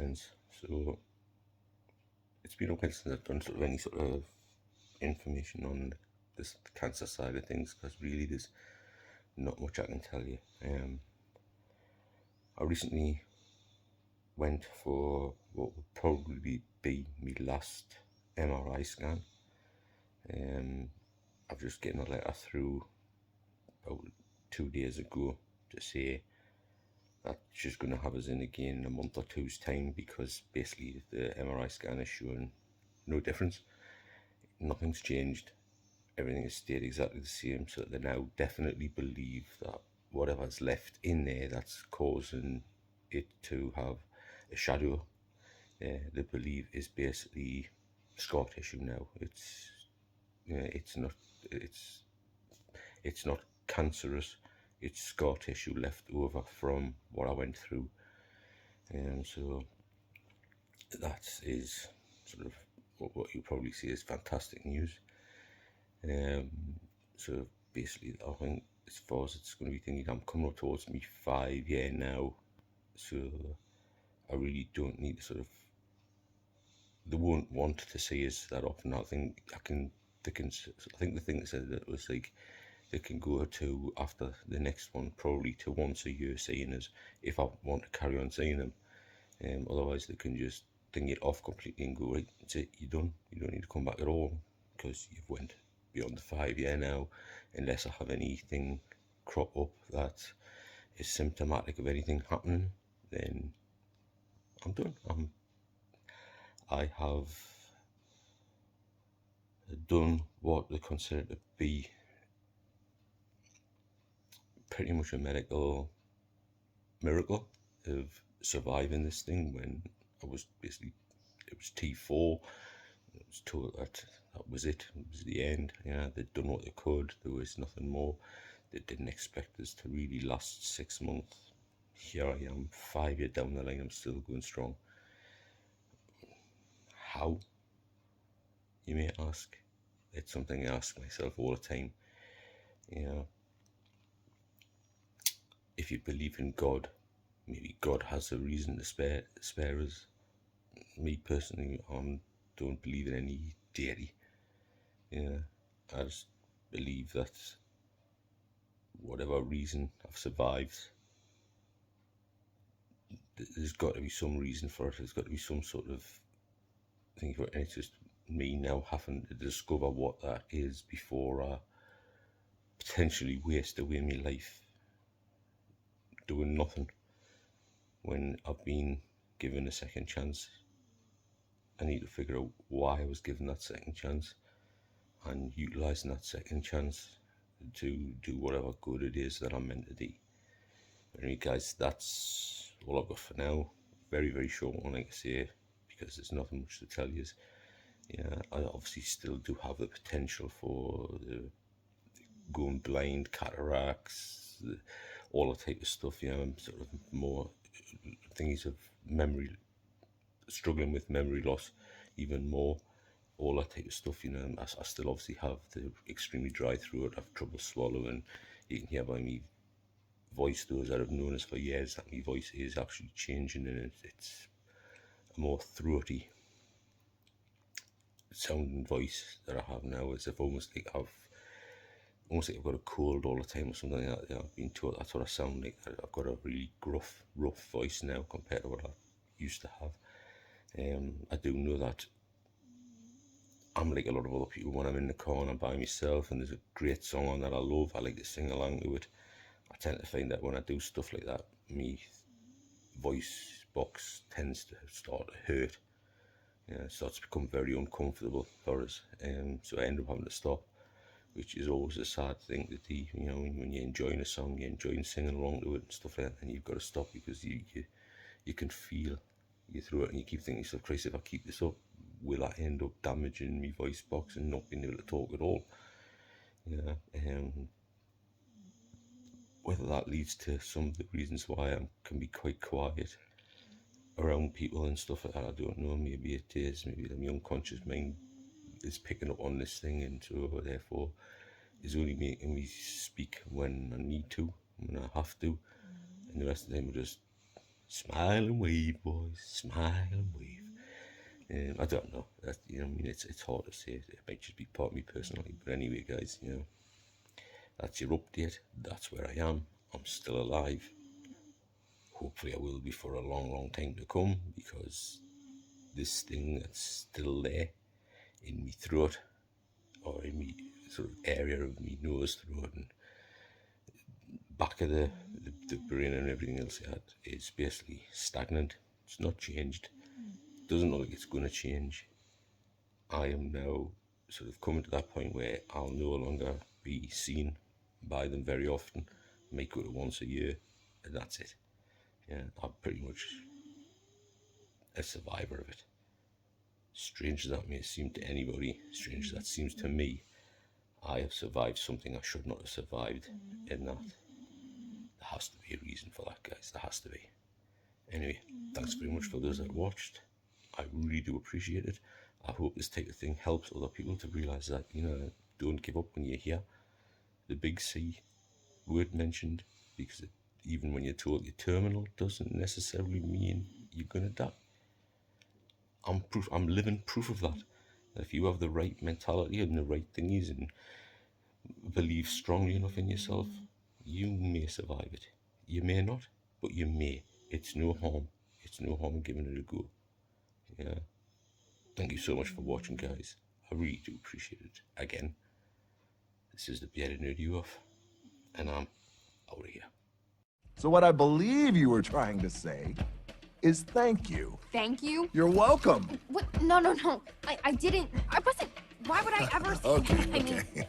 friends. So it's been a while since I've done sort of any sort of information on this cancer side of things, because really there's not much I can tell you. I recently went for what would probably be my last MRI scan. I've just getting a letter through about 2 days ago to say that she's going to have us in again in a month or two's time, because basically the MRI scan is showing no difference. Nothing's changed. Everything has stayed exactly the same. So they now definitely believe that whatever's left in there that's causing it to have a shadow, they believe is basically scar tissue now. It's not it's not cancerous. It's scar tissue left over from what I went through. So that is sort of what you probably see as fantastic news. So basically, I think as far as it's going to be thinking, I'm coming up towards me 5 year now. So I really don't need to sort of, they won't want to see us that often. I think I think the thing that said that was like, they can go to, after the next one, probably to once a year seeing us, if I want to carry on seeing them. Otherwise they can just thing it off completely and go, right, that's it, you're done, you don't need to come back at all, because you've went beyond the 5 year now. Unless I have anything crop up that is symptomatic of anything happening, then I'm done. I have done what they consider to be pretty much a medical miracle of surviving this thing. When I was basically, it was T4, I was told that was it. It was the end. Yeah, they'd done what they could. There was nothing more. They didn't expect us to really last 6 months. Here I am, 5 year down the line. I'm still going strong. How, you may ask? It's something I ask myself all the time. Yeah. If you believe in God, maybe God has a reason to spare us. Me personally, I don't believe in any deity. Yeah, I just believe that whatever reason I've survived, there's got to be some reason for it. There's got to be some sort of thing for it. And it's just me now having to discover what that is before I potentially waste away my life doing nothing when I've been given a second chance. I need to figure out why I was given that second chance and utilising that second chance to do whatever good it is that I'm meant to do. Anyway, guys, that's all I've got for now. Very, very short one, like I say, because there's nothing much to tell you. Yeah, I obviously still do have the potential for the going blind, cataracts, all that type of stuff. Yeah, I'm sort of more things of memory, struggling with memory loss even more, all that type of stuff. I still obviously have the extremely dry throat, I have trouble swallowing. You can hear by me voice, those that have known us for years, that my voice is actually changing, and it's a more throaty sounding voice that I have now. It's almost like I've got a cold all the time or something like that. I've been told that's what I sound like. I've got a really gruff, rough voice now compared to what I used to have. I do know that I'm like a lot of other people. When I'm in the car and I'm by myself and there's a great song on that I love, I like to sing along to it. I tend to find that when I do stuff like that, my voice box tends to start to hurt. It starts to become very uncomfortable for us. So I end up having to stop, which is always a sad thing to do. When you're enjoying a song, you're enjoying singing along to it and stuff like that, and you've got to stop because you can feel your throat, and you keep thinking to yourself, Christ, if I keep this up, will I end up damaging my voice box and not being able to talk at all? Whether that leads to some of the reasons why I can be quite quiet around people and stuff like that, I don't know. Maybe it is. Maybe the unconscious mind is picking up on this thing, and so therefore is only making me speak when I need to, when I have to, and the rest of the time I just Smile and wave, boys. Smile and wave. I don't know. I mean, it's hard to say. It might just be part of me personally. But anyway, guys, that's your update. That's where I am. I'm still alive. Hopefully, I will be for a long, long time to come, because this thing that's still there in me throat, or in me sort of area of me nose, throat, and back of the brain and everything else is basically stagnant. It's not changed. Doesn't look like it's going to change. I am now sort of coming to that point where I'll no longer be seen by them very often. I might go to once a year, and that's it. Yeah, I'm pretty much a survivor of it. Strange as that may seem to anybody, strange as that seems to me, I have survived something I should not have survived, in that there has to be a reason for that, guys. There has to be. Anyway, thanks very much for those that watched. I really do appreciate it. I hope this type of thing helps other people to realise that, don't give up when you hear the big C word mentioned, because even when you're told you're terminal, doesn't necessarily mean you're going to die. I'm living proof of that. If you have the right mentality and the right thingies and believe strongly enough in yourself, you may survive it. You may not, but you may. It's no harm. It's no harm in giving it a go. Yeah. Thank you so much for watching, guys. I really do appreciate it. Again, this is the Bearded Nerd You Off, and I'm out of here. So what I believe you were trying to say is thank you. Thank you? You're welcome. What? No. I didn't. I wasn't. Why would I ever say Okay, that? I mean, okay.